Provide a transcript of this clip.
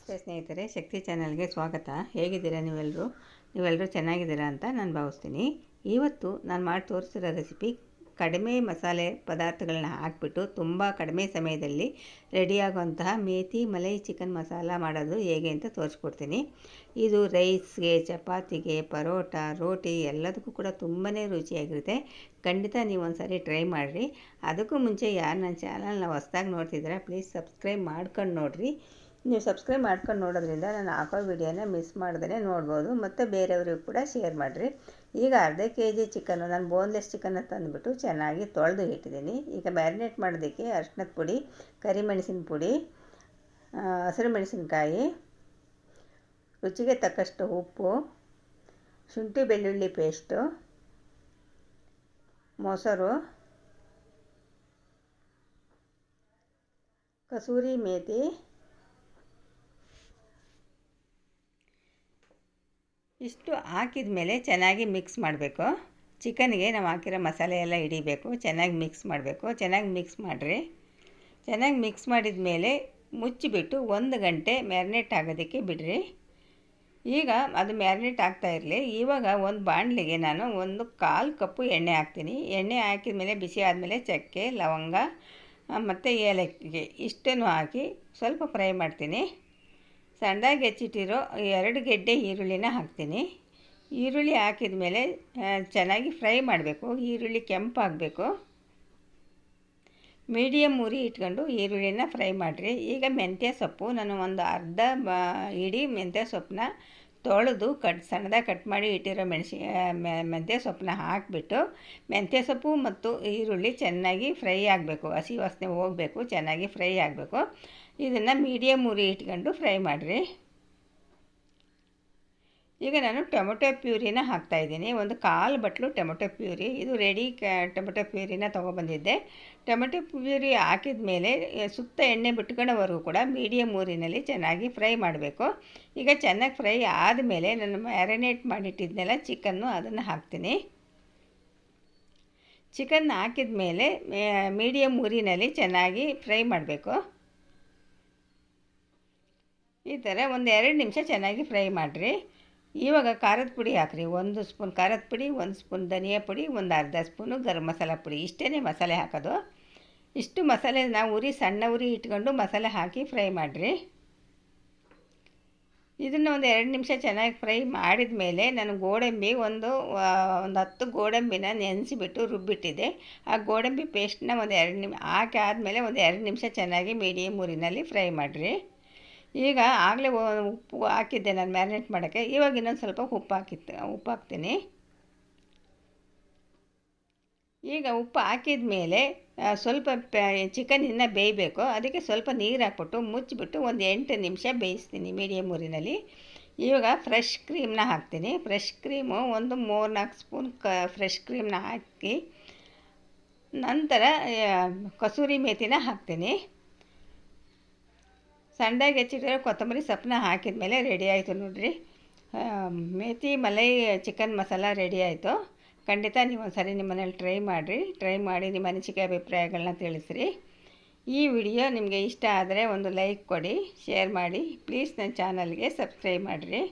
ನಮಸ್ತೆ ಸ್ನೇಹಿತರೆ, ಶಕ್ತಿ ಚಾನಲ್ಗೆ ಸ್ವಾಗತ. ಹೇಗಿದ್ದೀರಾ ನೀವೆಲ್ಲರೂ ಚೆನ್ನಾಗಿದ್ದೀರಾ ಅಂತ ನಾನು ಭಾವಿಸ್ತೀನಿ. ಇವತ್ತು ನಾನು ಮಾಡಿ ತೋರಿಸಿರೋ ರೆಸಿಪಿ ಕಡಿಮೆ ಮಸಾಲೆ ಪದಾರ್ಥಗಳನ್ನ ಹಾಕಿಬಿಟ್ಟು ತುಂಬ ಕಡಿಮೆ ಸಮಯದಲ್ಲಿ ರೆಡಿಯಾಗುವಂತಹ ಮೇಥಿ ಮಲೈ ಚಿಕನ್ ಮಸಾಲ ಮಾಡೋದು ಹೇಗೆ ಅಂತ ತೋರಿಸ್ಕೊಡ್ತೀನಿ. ಇದು ರೈಸ್ಗೆ, ಚಪಾತಿಗೆ, ಪರೋಟ, ರೋಟಿ ಎಲ್ಲದಕ್ಕೂ ಕೂಡ ತುಂಬಾ ರುಚಿಯಾಗಿರುತ್ತೆ. ಖಂಡಿತ ನೀವು ಒಂದು ಸಾರಿ ಟ್ರೈ ಮಾಡಿರಿ. ಅದಕ್ಕೂ ಮುಂಚೆ ಯಾರು ನನ್ನ ಚಾನಲ್ನ ಹೊಸ್ದಾಗಿ ನೋಡ್ತಿದ್ದೀರಾ ಪ್ಲೀಸ್ ಸಬ್ಸ್ಕ್ರೈಬ್ ಮಾಡ್ಕೊಂಡು ನೋಡಿರಿ. ನೀವು ಸಬ್ಸ್ಕ್ರೈಬ್ ಮಾಡ್ಕೊಂಡು ನೋಡೋದ್ರಿಂದ ನಾನು ಹಾಕೋ ವಿಡಿಯೋನ ಮಿಸ್ ಮಾಡ್ದೇ ನೋಡ್ಬೋದು, ಮತ್ತು ಬೇರೆಯವ್ರಿಗೂ ಕೂಡ ಶೇರ್ ಮಾಡಿರಿ. ಈಗ ಅರ್ಧ kg ಚಿಕನ್ನು, ನಾನು ಬೋನ್ಲೆಸ್ ಚಿಕನ್ನ ತಂದುಬಿಟ್ಟು ಚೆನ್ನಾಗಿ ತೊಳೆದು ಇಟ್ಟಿದ್ದೀನಿ. ಈಗ ಮ್ಯಾರಿನೇಟ್ ಮಾಡೋದಕ್ಕೆ ಅರಿಶಿನದ ಪುಡಿ, ಕರಿಮೆಣಸಿನ ಪುಡಿ, ಹಸಿರು ಮೆಣಸಿನ್ಕಾಯಿ, ರುಚಿಗೆ ತಕ್ಕಷ್ಟು ಉಪ್ಪು, ಶುಂಠಿ ಬೆಳ್ಳುಳ್ಳಿ ಪೇಸ್ಟು, ಮೊಸರು, ಕಸೂರಿ ಮೇಥಿ, ಇಷ್ಟು ಹಾಕಿದ ಮೇಲೆ ಚೆನ್ನಾಗಿ ಮಿಕ್ಸ್ ಮಾಡಬೇಕು. ಚಿಕನ್ಗೆ ನಾವು ಹಾಕಿರೋ ಮಸಾಲೆ ಎಲ್ಲ ಹಿಡಿಬೇಕು, ಚೆನ್ನಾಗಿ ಮಿಕ್ಸ್ ಮಾಡಬೇಕು. ಚೆನ್ನಾಗಿ ಮಿಕ್ಸ್ ಮಾಡಿರಿ. ಚೆನ್ನಾಗಿ ಮಿಕ್ಸ್ ಮಾಡಿದ ಮೇಲೆ ಮುಚ್ಚಿಬಿಟ್ಟು 1 ಗಂಟೆ ಮ್ಯಾರಿನೇಟ್ ಆಗೋದಕ್ಕೆ ಬಿಡಿರಿ. ಈಗ ಅದು ಮ್ಯಾರಿನೇಟ್ ಆಗ್ತಾಯಿರಲಿ. ಇವಾಗ ಒಂದು ಬಾಣಲಿಗೆ ನಾನು 1/4 ಕಪ್ಪು ಎಣ್ಣೆ ಹಾಕ್ತೀನಿ. ಎಣ್ಣೆ ಹಾಕಿದ ಮೇಲೆ ಬಿಸಿ ಆದಮೇಲೆ ಚಕ್ಕೆ, ಲವಂಗ ಮತ್ತು ಏಲಕ್ಕಿ ಇಷ್ಟನ್ನು ಹಾಕಿ ಸ್ವಲ್ಪ ಫ್ರೈ ಮಾಡ್ತೀನಿ. ಸಣ್ಣದಾಗಿ ಹೆಚ್ಚಿಟ್ಟಿರೋ 2 ಗೆಡ್ಡೆ ಈರುಳ್ಳಿನ ಹಾಕ್ತೀನಿ. ಈರುಳ್ಳಿ ಹಾಕಿದ ಮೇಲೆ ಚೆನ್ನಾಗಿ ಫ್ರೈ ಮಾಡಬೇಕು. ಈರುಳ್ಳಿ ಕೆಂಪಾಗಬೇಕು. ಮೀಡಿಯಮ್ ಉರಿ ಇಟ್ಕೊಂಡು ಈರುಳ್ಳಿನ ಫ್ರೈ ಮಾಡಿರಿ. ಈಗ ಮೆಂತ್ಯ ಸೊಪ್ಪು, ನಾನು ಒಂದು ಅರ್ಧ ಇಡೀ ಮೆಂತ್ಯ ಸೊಪ್ಪನ್ನ ತೊಳೆದು ಸಣ್ಣದಾಗಿ ಕಟ್ ಮಾಡಿ ಇಟ್ಟಿರೋ ಮೆಂತ್ಯ ಸೊಪ್ಪನ್ನ ಹಾಕಿಬಿಟ್ಟು, ಮೆಂತ್ಯ ಸೊಪ್ಪು ಮತ್ತು ಈರುಳ್ಳಿ ಚೆನ್ನಾಗಿ ಫ್ರೈ ಆಗಬೇಕು. ಹಸಿ ವಾಸನೆ ಹೋಗಬೇಕು, ಚೆನ್ನಾಗಿ ಫ್ರೈ ಆಗಬೇಕು. ಇದನ್ನು ಮೀಡಿಯಮ್ ಉರಿ ಇಟ್ಕೊಂಡು ಫ್ರೈ ಮಾಡಿರಿ. ಈಗ ನಾನು ಟೊಮೆಟೊ ಪ್ಯೂರಿನ ಹಾಕ್ತಾಯಿದ್ದೀನಿ. 1/4 ಬಟ್ಲು ಟೊಮೆಟೊ ಪ್ಯೂರಿ. ಇದು ರೆಡಿ ಟೊಮೆಟೊ ಪ್ಯೂರಿನ ತೊಗೊಬಂದಿದ್ದೆ. ಟೊಮೆಟೊ ಪ್ಯೂರಿ ಹಾಕಿದ ಮೇಲೆ ಸುತ್ತ ಎಣ್ಣೆ ಬಿಟ್ಕೊಳ್ಳೋವರೆಗೂ ಕೂಡ ಮೀಡಿಯಮ್ ಊರಿನಲ್ಲಿ ಚೆನ್ನಾಗಿ ಫ್ರೈ ಮಾಡಬೇಕು. ಈಗ ಚೆನ್ನಾಗಿ ಫ್ರೈ ಆದಮೇಲೆ ನಾನು ಮ್ಯಾರಿನೇಟ್ ಮಾಡಿಟ್ಟಿದ್ನೆಲ್ಲ ಚಿಕನ್ನು, ಅದನ್ನು ಹಾಕ್ತೀನಿ. ಚಿಕನ್ ಹಾಕಿದ ಮೇಲೆ ಮೀಡಿಯಮ್ ಊರಿನಲ್ಲಿ ಚೆನ್ನಾಗಿ ಫ್ರೈ ಮಾಡಬೇಕು. ಈ ಥರ 1-2 ನಿಮಿಷ ಚೆನ್ನಾಗಿ ಫ್ರೈ ಮಾಡಿರಿ. ಇವಾಗ ಖಾರದ ಪುಡಿ ಹಾಕಿರಿ. 1 ಸ್ಪೂನ್ ಖಾರದ ಪುಡಿ, 1 ಸ್ಪೂನ್ ಧನಿಯಾ ಪುಡಿ, 1/2 ಸ್ಪೂನು ಗರಂ ಮಸಾಲ ಪುಡಿ. ಇಷ್ಟೇ ಮಸಾಲೆ ಹಾಕೋದು. ಇಷ್ಟು ಮಸಾಲೆ ನಾವು ಸಣ್ಣ ಉರಿ ಇಟ್ಕೊಂಡು ಮಸಾಲೆ ಹಾಕಿ ಫ್ರೈ ಮಾಡಿರಿ. ಇದನ್ನು 1-2 ನಿಮಿಷ ಚೆನ್ನಾಗಿ ಫ್ರೈ ಮಾಡಿದ ಮೇಲೆ ನಾನು ಗೋಡಂಬಿ ಒಂದು 10 ಗೋಡಂಬಿನ ನೆನೆಸಿಬಿಟ್ಟು ರುಬ್ಬಿಟ್ಟಿದ್ದೆ. ಆ ಗೋಡಂಬಿ ಪೇಸ್ಟನ್ನ 1-2 ನಿಮಿಷ ಹಾಕಿ ಆದಮೇಲೆ 1-2 ನಿಮಿಷ ಚೆನ್ನಾಗಿ ಮೀಡಿಯಮ್ ಊರಿನಲ್ಲಿ ಫ್ರೈ ಮಾಡಿರಿ. ಈಗ ಆಗಲೇ ಉಪ್ಪು ಹಾಕಿದ್ದೆ ನಾನು ಮ್ಯಾರಿನೇಟ್ ಮಾಡೋಕ್ಕೆ. ಇವಾಗ ಇನ್ನೊಂದು ಸ್ವಲ್ಪ ಉಪ್ಪು ಹಾಕ್ತೀನಿ. ಈಗ ಉಪ್ಪು ಹಾಕಿದ ಮೇಲೆ ಸ್ವಲ್ಪ ಚಿಕನ್ ಇನ್ನೂ ಬೇಯಬೇಕು. ಅದಕ್ಕೆ ಸ್ವಲ್ಪ ನೀರು ಹಾಕ್ಬಿಟ್ಟು ಮುಚ್ಚಿಬಿಟ್ಟು 8 ನಿಮಿಷ ಬೇಯಿಸ್ತೀನಿ ಮೀಡಿಯಮ್ ಊರಿನಲ್ಲಿ. ಇವಾಗ ಫ್ರೆಶ್ ಕ್ರೀಮ್ನ ಹಾಕ್ತೀನಿ. ಫ್ರೆಶ್ ಕ್ರೀಮು ಒಂದು 3-4 ಸ್ಪೂನ್ ಫ್ರೆಶ್ ಕ್ರೀಮ್ನ ಹಾಕಿ ನಂತರ ಕಸೂರಿ ಮೇಥಿನ ಹಾಕ್ತೀನಿ. ಸಣ್ಣದಾಗಿ ಹೆಚ್ಚಿಟ್ಟಿರೋ ಕೊತ್ತಂಬರಿ ಸೊಪ್ಪನ್ನ ಹಾಕಿದ ಮೇಲೆ ರೆಡಿ ಆಯಿತು ನೋಡಿರಿ. ಮೇಥಿ ಮಲೈ ಚಿಕನ್ ಮಸಾಲ ರೆಡಿ ಆಯಿತು. ಖಂಡಿತ ನೀವು ಒಂದು ಸಾರಿ ನಿಮ್ಮ ಮನೇಲಿ ಟ್ರೈ ಮಾಡಿ ನಿಮ್ಮ ಅನಿಸಿಕೆ ಅಭಿಪ್ರಾಯಗಳನ್ನ ತಿಳಿಸ್ರಿ. ಈ ವಿಡಿಯೋ ನಿಮಗೆ ಇಷ್ಟ ಆದರೆ ಒಂದು ಲೈಕ್ ಕೊಡಿ, ಶೇರ್ ಮಾಡಿ. ಪ್ಲೀಸ್ ನನ್ನ ಚಾನಲ್ಗೆ ಸಬ್ಸ್ಕ್ರೈಬ್ ಮಾಡಿರಿ.